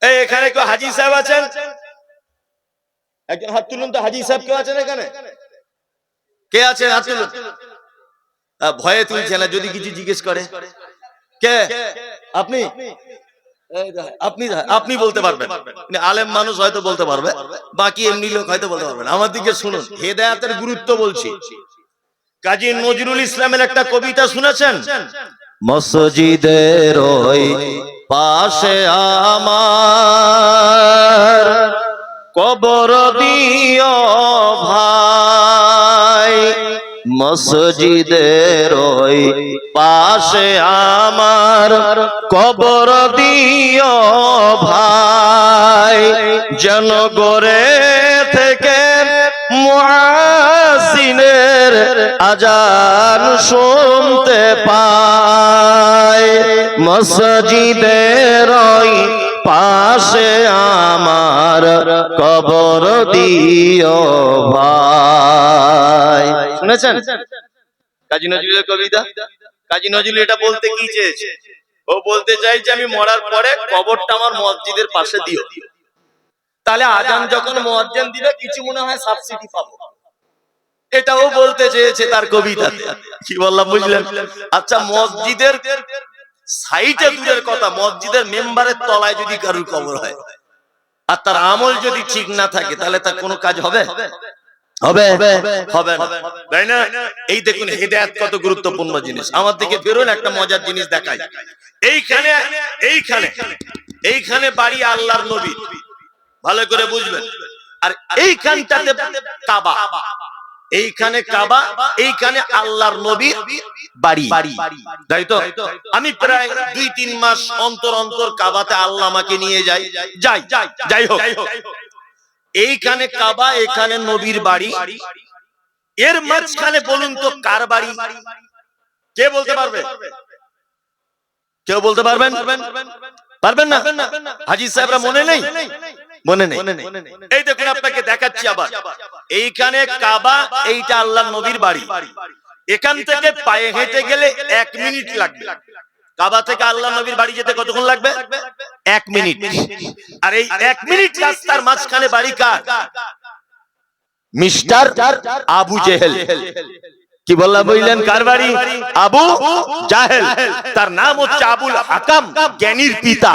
এই এখানে কেউ হাজী সাহেব আছেন? একজন হাত তুলুন তো। হাজী সাহেব কেউ আছেন এখানে? কে আছেন? হাত তুলুন। ভয়ে তুলছে না, যদি কিছু জিজ্ঞেস করে। কে? আপনি? আপনি আপনি বলতে পারবেন, আলেম মানুষ হয়তো বলতে পারবে, বাকি এমনি লোক হয়তো বলতে পারবেন। আমার দিকে শুনুন, হেদায়েতের গুরুত্ব বলছি। কাজী নজরুল ইসলামের একটা কবিতা শুনেছেন? মসজিদের ওই পাশে আমার কবর দিও ভাই, মসজিদের ওই পাশে আমার কবর দিও ভাই, যেন গড়ে থেকে মুয়াজ্জিনের আজান শুনতে পাই, মসজিদের ওই পাশে আমার কবর দিও ভাই। শুনেছেন কাজী নজরুলের কবিতা? কাজী নজরুল এটা বলতে কি চেয়েছে? ও বলতে চাইছে আমি মরার পরে কবরটা আমার মসজিদের পাশে দিও, তাহলে আজান যখন মুয়াজ্জিন দিবে কিছু মনে হয় সাবসিডি পাবো। এটাও বলতে চেয়েছে তার কবিতাতে। কি বললাম বুঝলেন? আচ্ছা, মসজিদের সাইটে দূরের কথা, মসজিদের মেম্বারের তলায় যদি কারোর কবর হয় আর তার আমল যদি ঠিক না থাকে, তাহলে তার কোনো কাজ হবে? হবে? হবে না, তাই না? এই দেখুন হেদায়েত কত গুরুত্বপূর্ণ জিনিস। আমার দিকে বেরোন, একটা মজার জিনিস দেখাই। এইখানে এইখানে এইখানে বাড়ি আল্লাহর নবী, ভালো করে বুঝবেন। আর এইখানটাতে কাবা, এইখানে কাবা, এইখানে আল্লাহর নবীর বাড়ি, তাই তো? আমি প্রায় 2-3 মাস অন্তর অন্তর কাবাতে আল্লাহ আমাকে নিয়ে যাই হোক, এইখানে কাবা, এখানে নবীর বাড়ি, এর মাঝখানে বলুন তো কার বাড়ি? কে বলতে পারবে? কেউ বলতে পারবেন? পারবেন না? হাজী সাহেবরা মনে নেই? মনে নেই। এই দেখুন আপনাকে দেখাচ্ছি আবার। এইখানে কাবা, এইটা আল্লাহর নবীর বাড়ি। এখান থেকে পায়ে হেঁটে গেলে 1 মিনিট লাগবে। কাবা থেকে আল্লাহর নবীর বাড়ি যেতে কতক্ষণ লাগবে? 1 মিনিট। আর এই 1 মিনিট রাস্তার মাঝখানে বাড়ি কার? মিস্টার আবু জেহেল। কি বললাম বুঝলেন? কার বাড়ি? আবু জাহেল। তার নাম হচ্ছে আবুল হাকাম, জ্ঞানীর পিতা।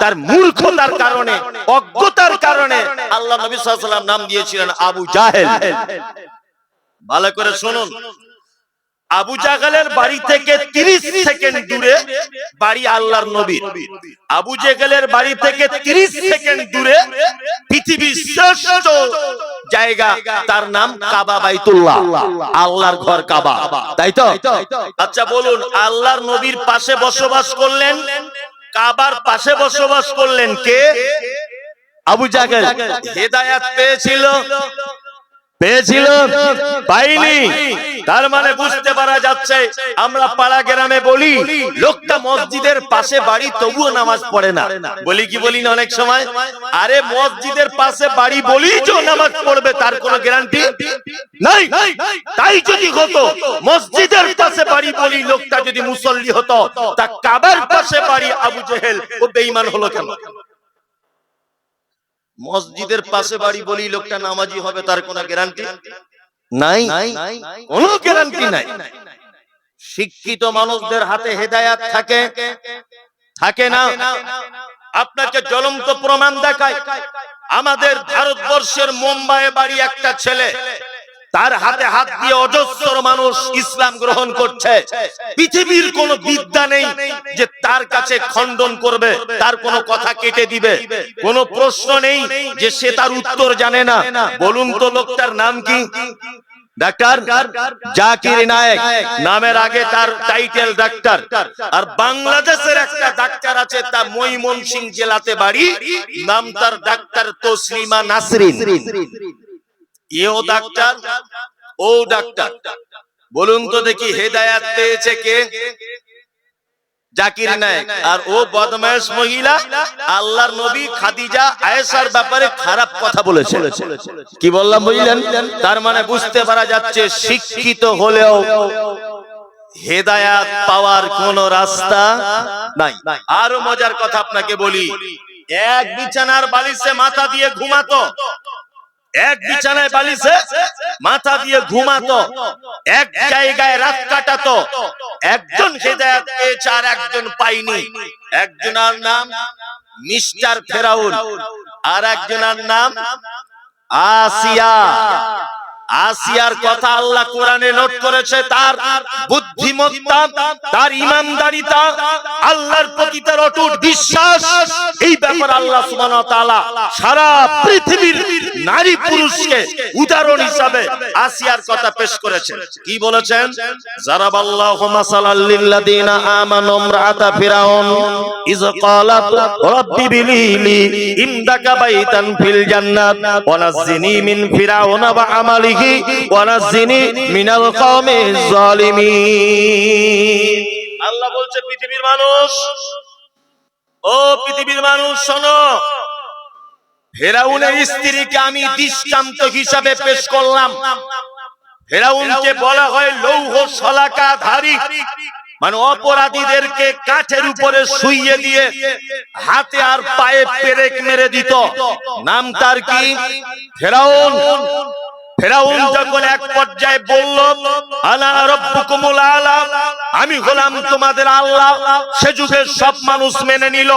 তার মূর্খতার কারণে, অজ্ঞতার কারণে আল্লাহ নবী সাল্লাল্লাহু আলাইহি ওয়াসাল্লাম নাম দিয়েছিলেন আবু জাহেল। ভালো করে শুনুন, আবু জাহেলের বাড়ি থেকে 30 সেকেন্ড দূরে বাড়ি আল্লাহর নবীর। আবু জাহেলের বাড়ি থেকে 30 সেকেন্ড দূরে পৃথিবীর শ্রেষ্ঠ জায়গা, তার নাম কাবা বাইতুল্লাহ, আল্লাহর ঘর কাবা, তাই তো? আচ্ছা বলুন, আল্লাহর নবীর পাশে বসবাস করলেন, কাবার পাশে বসবাস করলেন কে? আবু জাহেল। হেদায়েত পেয়েছিল? পাইনি। তার মানে বুঝতে পারা যাচ্ছে, আমরা পাড়া গ্রামে বলি লোকটা মসজিদের পাশে বাড়ি তবুও নামাজ পড়ে না। বলি কি বলি না অনেক সময়? আরে মসজিদের পাশে বাড়ি বলি যে নামাজ পড়বে, তার কোনো গ্যারান্টি নাই। তাই যদি হতো মসজিদের পাশে বাড়ি বলি লোকটা যদি মুসল্লি হতো, তা কাবার পাশে বাড়ি আবু জেহেল ও বেঈমান হলো কেন? মসজিদের পাশে বাড়ি বলি লোকটা নামাজি হবে, তার কোনো গ্যারান্টি নাই, কোনো গ্যারান্টি নাই। শিক্ষিত মানুষদের হাতে হেদায়েত থাকে না। আপনাকে জ্বলন্ত প্রমাণ দেখায়। আমাদের ভারতবর্ষের মুম্বাইয়ে বাড়ি একটা ছেলে, তার হাতে হাত দিয়ে অজস্র মানুষ ইসলাম গ্রহণ করছে। পৃথিবীর কোন বিদ্যা নেই যে তার কাছে খণ্ডন করবে, তার কোনো কথা কেটে দিবে। কোন প্রশ্ন নেই যে সে তার উত্তর জানে না। বলুন তো লোকটার নাম কি? ডাক্তার জাকির নায়েক। নামের আগে তার টাইটেল ডাক্তার। আর বাংলাদেশের একটা ডাক্তার আছে, তা ময়মনসিংহ জেলাতে বাড়ি, নাম তার ডাক্তার তসলিমা নাসরিন। এও ডাক্তার, ও ডাক্তার। বলুন তো দেখি হেদায়েত পেয়েছে কে? জাকির নায়েক। আর ও বদমাইশ মহিলা আল্লাহর নবী খাদিজা আয়েশার ব্যাপারে খারাপ কথা বলেছে। কি বললাম বুঝলেন? তার মানে বুঝতে পারা যাচ্ছে শিক্ষিত হলেও হেদায়েত পাওয়ার কোন রাস্তা নাই। আরো মজার কথা আপনাকে বলি, এক বিছানার বালিশে মাথা দিয়ে ঘুমাতো, এক বিছানায় বালিশে মাথা দিয়ে ঘুমাতো, এক জায়গায় রাত কাটাতো। একজন হেদায়েত পেয়েছে আর একজন পায়নি। একজনের নাম মিস্টার ফেরাউন, আর একজনের নাম আসিয়া। আসিয়ার কথা আল্লাহ কোরআনে নোট করেছে, তার বুদ্ধিমত্তা, তার ঈমানদারিতা, আল্লাহর প্রতি তার অটুট বিশ্বাস, এই ব্যাপারে আল্লাহ সুবহানাহু ওয়া তাআলা সারা পৃথিবীর নারী পুরুষকে উদাহরণ হিসাবে আসিয়ার কথা পেশ করেছেন। কি বলেছেন? জারাবাল্লাহু মাসালাল লিল্লাযিনা আমানু ইমরাআতা ফিরাউন ইয ক্বালাত রাব্বি বিলি ইমদাকা বাইতান ফিল জান্নাত ওয়া নাজ্জিনি মিন ফিরাউনা ওয়া আমালিহি ওয়ানাজ্জিনি মিনাল কওমিজ জালিমিন। আল্লাহ বলছে, পৃথিবীর মানুষ, ও পৃথিবীর মানুষ শোনো, ফেরাউনের স্ত্রীকে আমি দৃষ্টান্ত হিসাবে পেশ করলাম। ফেরাউনকে বলা হয় লৌহ শলাকাধারী, মানে অপরাধীদেরকে কাঠের উপরে শুইয়ে দিয়ে হাতে আর পায়ে পেরেক মেরে দিত। নাম তার কি? ফেরাউন। ফেরাউন যখন এক পর্যায়ে বলল আনা রাব্বুকুমুল আলা, আমি হলাম তোমাদের আল্লাহ, সে যুগের সব মানুষ মেনে নিল,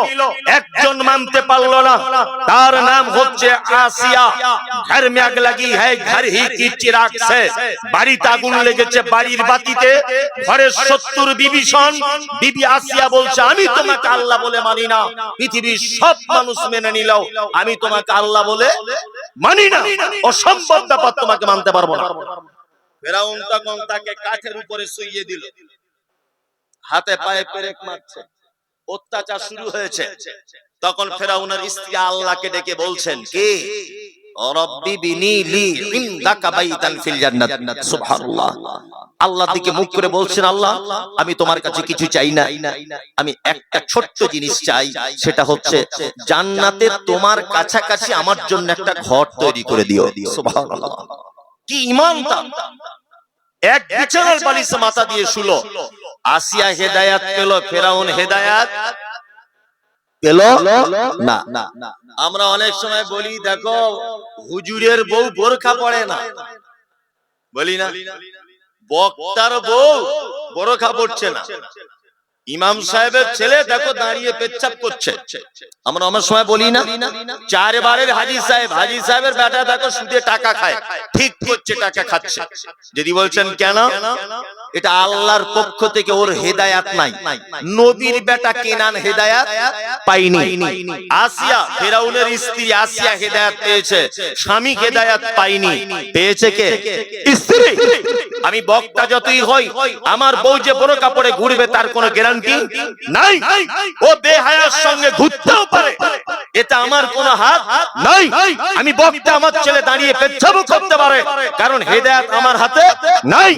একজন মানতে পারলো না। তার নাম হচ্ছে আসিয়া। ঘর মে আগ লাগি হ্যায় ঘর হি কি চিরাগ সে, বাড়িতে আগুন লেগেছে বাড়ির বাতিতে, ঘরের 70 বিভীষণ। বিবি আসিয়া বলছে আমি তোমাকে আল্লাহ বলে মানি না, পৃথিবীর সব মানুষ মেনে নিল, আমি তোমাকে আল্লাহ বলে মানি না, অসম্ভব ব্যাপার, তোমাকে মানতে পারবো না। ফেরাউন তখন তাকে কাঠের উপরে শুইয়ে দিল, হাতে পায়ে পেরেক মারছে, অত্যাচার শুরু হয়েছে। তখন ফেরাউনের স্ত্রী আল্লাহকে ডেকে বলছেন কি? রব্বি বিনি লি ইনদাকা বাইতান ফিল জান্নাত। সুবহানাল্লাহ। আল্লাহর দিকে মুখ করে বলছেন, আল্লাহ আমি তোমার কাছে কিছু চাই না, আমি একটা ছোট্ট জিনিস চাই, সেটা হচ্ছে জান্নাতে তোমার কাছাকাছি আমার জন্য একটা ঘর তৈরি করে দিও। সুবহানাল্লাহ। কি ঈমান! এক বিছানার বালিশে মাথা দিয়ে শুলো। আসিয়া হেদায়েত পেল, ফেরাউন হেদায়েত পেল না। আমরা অনেক সময় বলি দেখো হুজুরের বউ বোরখা পরে না, বলি না? বক্তার বউ বোরখা পরছে না, ইমাম সাহেবের ছেলে দেখো দাঁড়িয়ে পেচ্ছাপ করছে, আমরা আমার সময় বলি না? চারবারের হাজী সাহেব, হাজী সাহেবের বেটা দেখো সুদে টাকা খায়, ঠিক করছে, টাকা খাচ্ছে। যদি বলছেন কেন? এটা আল্লাহর পক্ষ থেকে ওর হেদায়াত নাই। নবীর বেটা কেনান হেদায়াত পাইনি। আসিয়া ফেরাউনের স্ত্রী আসিয়া হেদায়াত পেয়েছে, স্বামী হেদায়াত পাইনি। পেয়েছে কে? স্ত্রী। আমি বক্তা যতই হই, আমার বউ যে বড় কাপড়ে ঘুরবে তার কোনো গ্যারান্টি নাই। ও বেহায়ার সঙ্গে ঘুরতেও পারে, এটা আমার কোনো হাত নাই। আমি বক্তা, আমার ছেলে দাঁড়িয়ে পেচ্ছাবও করতে পারে, কারণ হেদায়াত আমার হাতে নাই।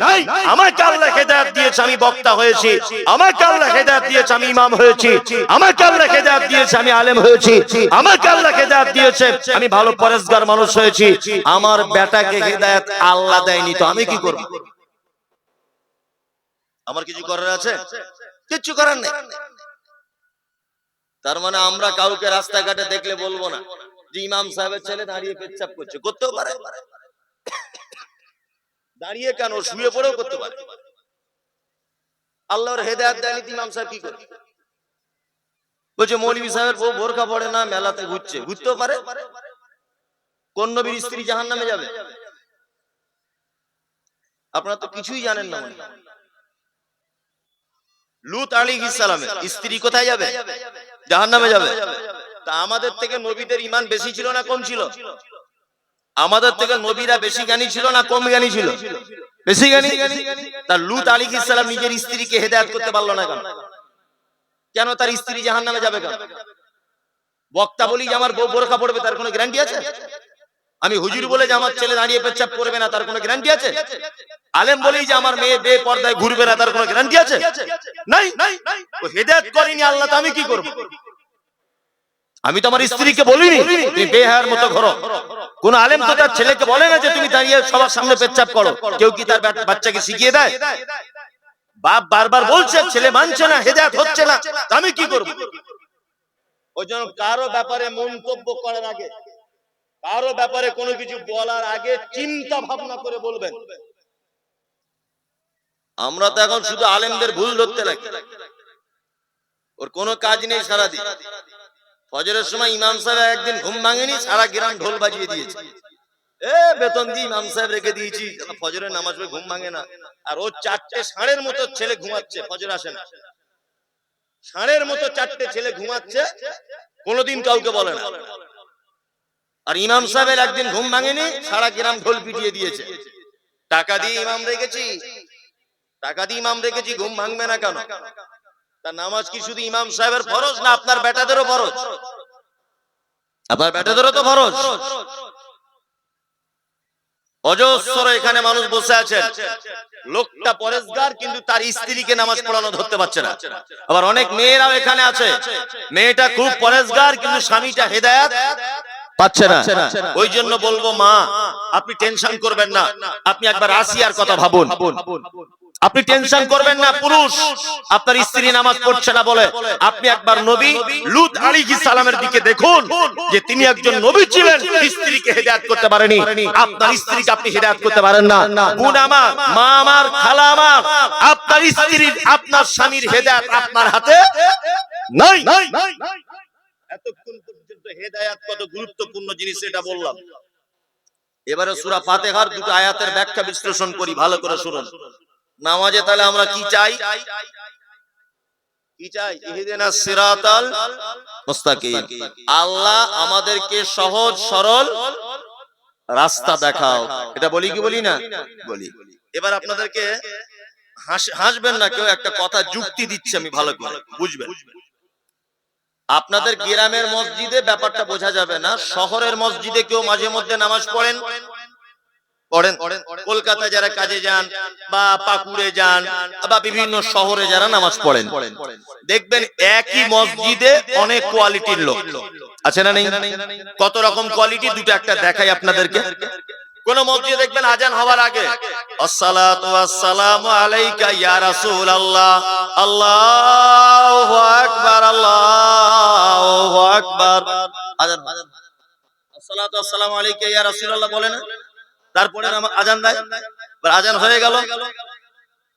আমাকে আল্লাহ হেদায়াত দিয়েছে, আমি বক্তা হয়েছি। আমাকে আল্লাহ হেদায়াত দিয়েছে, আমি ইমাম হয়েছি। আমাকে আল্লাহ হেদায়াত দিয়েছে, আমি আলেম হয়েছি। আমাকে আল্লাহ হেদায়াত দিয়েছে, আমি ভালো পরেশগার মানুষ হয়েছি। আমার বেটাকে হেদায়াত আল্লাহ দেয়নি, তো আমি কি করব? আমার কিছু করার আছে? কিচ্ছু করার নেই। তার মানে আমরা কাউকে রাস্তাঘাটে দেখলে বলবো না যে ইমাম সাহেবের ছেলে দাঁড়িয়ে পেচ্ছাপ করছে, করতেও পারে। দাঁড়িয়ে কেন, শুয়ে পড়েও করতে পারে। আল্লাহর হেদায়েত দেয়নি, ইমাম সাহেব কি করে? বলছে মৌলভী সাহেবের বউ বোরখা পড়ে না, মেলাতে ঘুরছে, ঘুরতেও পারে। কোন নবীর স্ত্রী জাহান্নামে যাবে? আপনারা তো কিছুই জানেন না। লূত আলাইহিস সালামের স্ত্রী কোথায় যাবে? জাহান্নামে যাবে। তা আমাদের থেকে নবীদের ঈমান বেশি ছিল না কম ছিল? আমাদের থেকে নবীরা বেশি জ্ঞানী ছিল না কম জ্ঞানী ছিল? বেশি জ্ঞানী। তা লূত আলাইহিস সালাম নিজের স্ত্রীকে হেদায়েত করতে পারলো না কেন? কেন তার স্ত্রী জাহান্নামে যাবে কেন? বক্তা বলি যে আমার বউ বোরখা পড়বে, তার কোনো গ্যারান্টি আছে? আমি হুজুর বলে যে আমার ছেলে দাঁড়িয়ে পেচ্ছাপ করবে না, তার কোনো গ্যারান্টি আছে? আলেম বলি যে আমার মেয়ে বেপর্দায় ঘুরবে না, তার কোনো গ্যারান্টি আছে? নাই। ও হেদায়েত করেনি আল্লাহ, তো আমি কি করব? আমি তো আমার স্ত্রীকে বলিনি তুমি বেহায়ার মতো ঘরো। কোন আলেম তো তার ছেলেকে বলে না যে তুমি দাঁড়িয়ে সবার সামনে পেচ্ছাপ করো। কেউ কি তার বাচ্চাকে শিখিয়ে দেয়? বাপ বারবার বলছে, ছেলে মানছে না, হেদায়েত হচ্ছে না, আমি কি করব? ওই জন্য কারো ব্যাপারে মন্তব্য করার আগে, কারো ব্যাপারে কোনো কিছু বলার আগে চিন্তা ভাবনা করে বলবেন। আমরা তো এখন শুধু আলেমদের ভুল ধরতে লাগি, ওর কোনো কাজ নেই সারাদিন। ফজরের সময় ইমাম সাহেব একদিন ঘুম ভাঙেনি, সারা গ্রাম ঢোল বাজিয়ে দিয়েছে। বেতন দিয়ে ইমাম সাহেব রেখে দিয়েছি, ফজরের নামাজ পড়ে ঘুম ভাঙে না। আর ও 4টে ষাঁড়ের মতো ছেলে ঘুমাচ্ছে, ফজর আসে না। ষাঁড়ের মতো 4টে ছেলে ঘুমাচ্ছে, কোনোদিন কাউকে বলে না। আর ইমাম সাহেবের একদিন ঘুম ভাঙেনি, সারা গ্রাম ঢোল পিটিয়ে দিয়েছে। টাকা দিয়ে ইমাম রেখেছি, টাকা দিয়ে ইমাম রেখেছি, ঘুম ভাঙবে না কেন? তার নামাজ কি শুধু ইমাম সাহেবের ফরজ, না আপনার বেটাদেরও ফরজ? আপনার বেটাদেরও তো ফরজ। অজস্র এখানে মানুষ বসে আছেন, লোকটা পরেশগার কিন্তু তার স্ত্রীকে নামাজ পড়ানো ধরতে পারছে না। আবার অনেক মেয়েরাও এখানে আছে, মেয়েটা খুব পরেশগার কিন্তু স্বামীটা হেদায়েত পাচ্ছে না। ওই জন্য বলবো মা, আপনি টেনশন করবেন না, আপনি একবার আসিয়ার কথা ভাবুন। আপনি টেনশন করবেন না, পুরুষ আপনার স্ত্রী নামাজ পড়ছে না বলে আপনি একবার নবী লূত আলাইহিস সালামের দিকে দেখুন, যে তিনি একজন নবী ছিলেন, স্ত্রীকে হেদায়েত করতে পারেনি। আপনার স্ত্রীকে আপনি হেদায়েত করতে পারেন না। বোন আমার, মা আমার, খালা আমার, আপনার স্ত্রীর, আপনার স্বামীর হেদায়েত আপনার হাতে নাই। এতক্ষণ পর্যন্ত হেদায়েত কত গুরুত্বপূর্ণ জিনিস এটা বললাম। এবারে সূরা ফাতিহার দুটো আয়াতের ব্যাখ্যা বিশ্লেষণ করি, ভালো করে শুনুন। নামাজে তাহলে আমরা কি চাই? কি চাই? ইহদিনাস সিরাতাল মুস্তাকিম। আল্লাহ আমাদেরকে সহজ সরল রাস্তা দেখাও, এটা বলি কি বলি না? বলি। এবার আপনাদেরকে হাসবেন না কেউ, একটা কথা যুক্তি দিচ্ছে আমি, ভালো করে বুঝবেন। আপনাদের গ্রামের মসজিদে ব্যাপারটা বোঝা যাবে না, শহরের মসজিদে কেউ মাঝে মধ্যে নামাজ পড়েন, কলকাতায় যারা কাজে যান বা পাকুড়ে যান বা বিভিন্ন শহরে যারা নামাজ পড়েন, দেখবেন একই মসজিদে অনেক কোয়ালিটির লোক আছে না নেই? কত রকম কোয়ালিটি, দুটো একটা দেখাই আপনাদেরকে। কোন মসজিদে দেখবেন আজান হওয়ার আগে আসসালাতু ওয়াসসালামু আলাইকা ইয়া রাসূলুল্লাহ, আল্লাহু আকবার, আল্লাহু আকবার, আজান, আসসালাতু ওয়াসসালামু আলাইকা ইয়া রাসূলুল্লাহ বলে না? তারপরে আজান দেয়, আজান হয়ে গেল।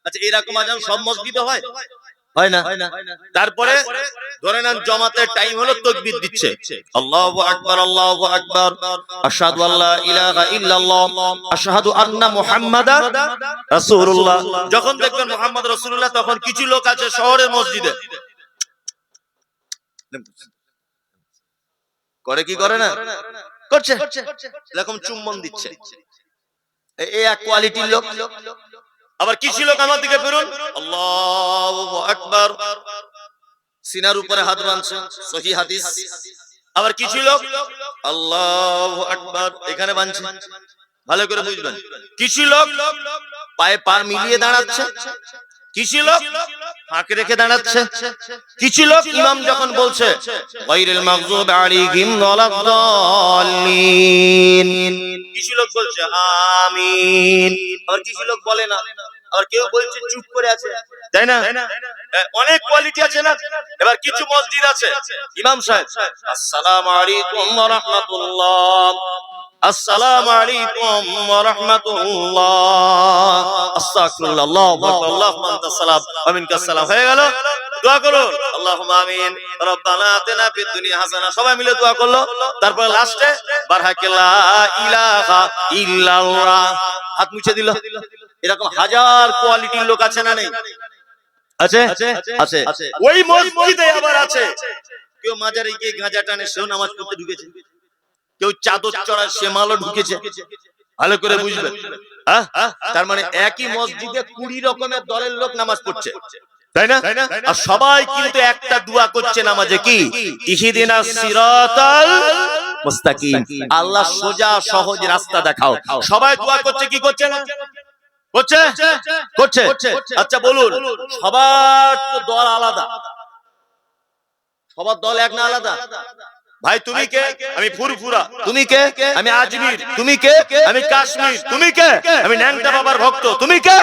আচ্ছা, এরকম আজান সব মসজিদে হয়? হয় না। তারপরে ধরে নেন জমাতের টাইম হলো, তাকবীর দিচ্ছে, আল্লাহু আকবার, আল্লাহু আকবার, আশহাদু আল্লা ইলাহা ইল্লাল্লাহ, আশহাদু আন্না মুহাম্মাদার রাসূলুল্লাহ। যখন দেখবেন মুহাম্মদ রাসূলুল্লাহ, তখন কিছু লোক আছে শহরের মসজিদে করে কি করে না, করছে, এরকম চুম্বন দিচ্ছে, এই এক কোয়ালিটির লোক। আবার কিছু লোক আমার দিকে ফিরুন, আল্লাহু আকবার, সিনার উপরে হাত বাঁধছে, সহিহ হাদিস। আবার কিছু লোক আল্লাহু আকবার এখানে বাঁধছে, ভালো করে বুঝবেন। কিছু লোক পায়ে পা মিলিয়ে দাঁড়াচ্ছে, কিছু লোক ফাঁক রেখে দাঁড়াচ্ছে, কিছু লোক ইমাম যখন বলছে গায়রিল মাগযুবি আলাইহিম ওয়ালাদ-দাল্লিন, কিছু লোক বলছে আমিন, আর কিছু লোক বলে না, আর কেউ বলছে চুপ করে আছে, তাই না? অনেক কোয়ালিটি আছে না। এবার কিছু মসজিদ আছে ইমাম সাহেব আসসালামু আলাইকুম ওয়া রাহমাতুল্লাহ, আসসালামু আলাইকুম ওয়া রাহমাতুল্লাহ, আস্তাগফিরুল্লাহ, আল্লাহু আকবার, আল্লাহুম্মা আনতাস সালাম ওয়া মিনকাস সালাম, হয়ে গেল। দোয়া করুন, আল্লাহুম্মা আমিন, রব্বানা আতিনা ফিদ দুনিয়া হাসানা, সবাই মিলে দোয়া করলো। তারপর লাস্টে বারহাকে লা ইলাহা ইল্লাল্লাহ, হাত মুছে দিল। এরকম হাজার কোয়ালিটির লোক আছে না নেই? আছে, আছে। ওই মসজিদে আবার আছে কেউ মাজারে গিয়ে গাঁজা টানে, সেও নামাজ পড়তে ঢুকেছে, কেউ চাদর চড়ায় সে মালও ঢুকেছে, ভালো করে বুঝবেন। তার মানে একই মসজিদে 20 রকমের দলের লোক নামাজ পড়ছে, তাই না? আর সবাই কিন্তু একটা দোয়া করছে নামাজে, কি? ইহদিনাস সিরাতাল মুস্তাকিম, আল্লাহ সোজা সহজ রাস্তা দেখাও। সবাই দোয়া করছে, কি করছে না করছে? করছে। আচ্ছা বলুন, সবার তো দল আলাদা, সবার দল এক না আলাদা? ভাই তুমি কে? আমি ফুরফুরা। তুমি কে? আমি আজমির। তুমি কে? আমি কাশ্মীর। তুমি কে? আমি ন্যাংটা বাবার ভক্ত। তুমি কে?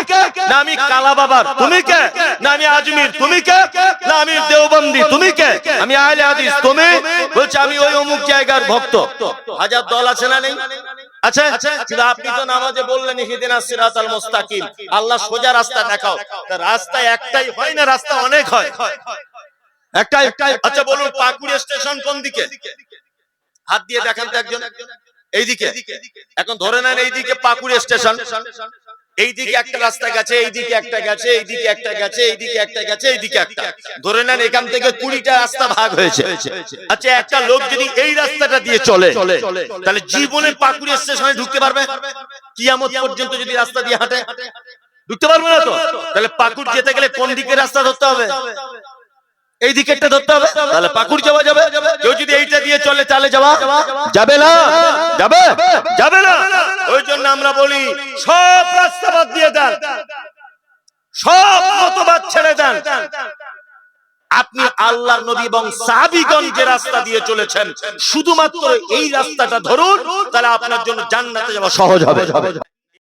না আমি কালা বাবার। তুমি কে? না আমি আজমির। তুমি কে? না আমি দেওবন্দি। তুমি কে? আমি আহলে হাদিস। তুমি বলছে আমি ওই অমুক জায়গার ভক্ত। হাজার দল আছে না নেই? আচ্ছা, কিন্তু আপনি তো নামাজে বললেন ইহদিনাস সিরাতাল মুস্তাকিম, আল্লাহ সোজা রাস্তা দেখাও। তা রাস্তা একটাই হয় না, রাস্তা অনেক হয়? একটাই। আচ্ছা বলুন পাকুড় স্টেশন কোন দিকে? হাত দিয়ে দেখান তো একজন। এইদিকে। এখন ধরে নেন এইদিকে পাকুড় স্টেশন, এইদিকে একটা রাস্তা গেছে, এইদিকে একটা গেছে, এইদিকে একটা গেছে, এইদিকে একটা গেছে, এইদিকে একটা। ধরে নেন এখান থেকে 20টা রাস্তা ভাগ হয়েছে। আচ্ছা একটা লোক যদি এই রাস্তাটা দিয়ে চলে তাহলে জীবনে পাকুড় স্টেশনে ঢুকতে পারবে? কিয়ামত পর্যন্ত যদি রাস্তা দিয়ে হাঁটে ঢুকতে পারবে না তো। তাহলে পাকুড় যেতে গেলে কোন দিকে রাস্তা ধরতে হবে? এই দিকেরটা ধরতে হবে, তাহলে পাকুড় যাওয়া যাবে। কেউ যদি এইটা দিয়ে চলে তাহলে যাওয়া যাবে না। যাবে? যাবে না। ওই জন্য আমরা বলি সব রাস্তা বাদ দিয়ে দেন, সব মতবাদ ছেড়ে দেন। আপনি আল্লাহর নবী এবং সাহাবীগণ যে রাস্তা দিয়ে চলেছেন শুধুমাত্র এই রাস্তাটা ধরুন, তাহলে আপনার জন্য জান্নাতে যাওয়া সহজ হবে।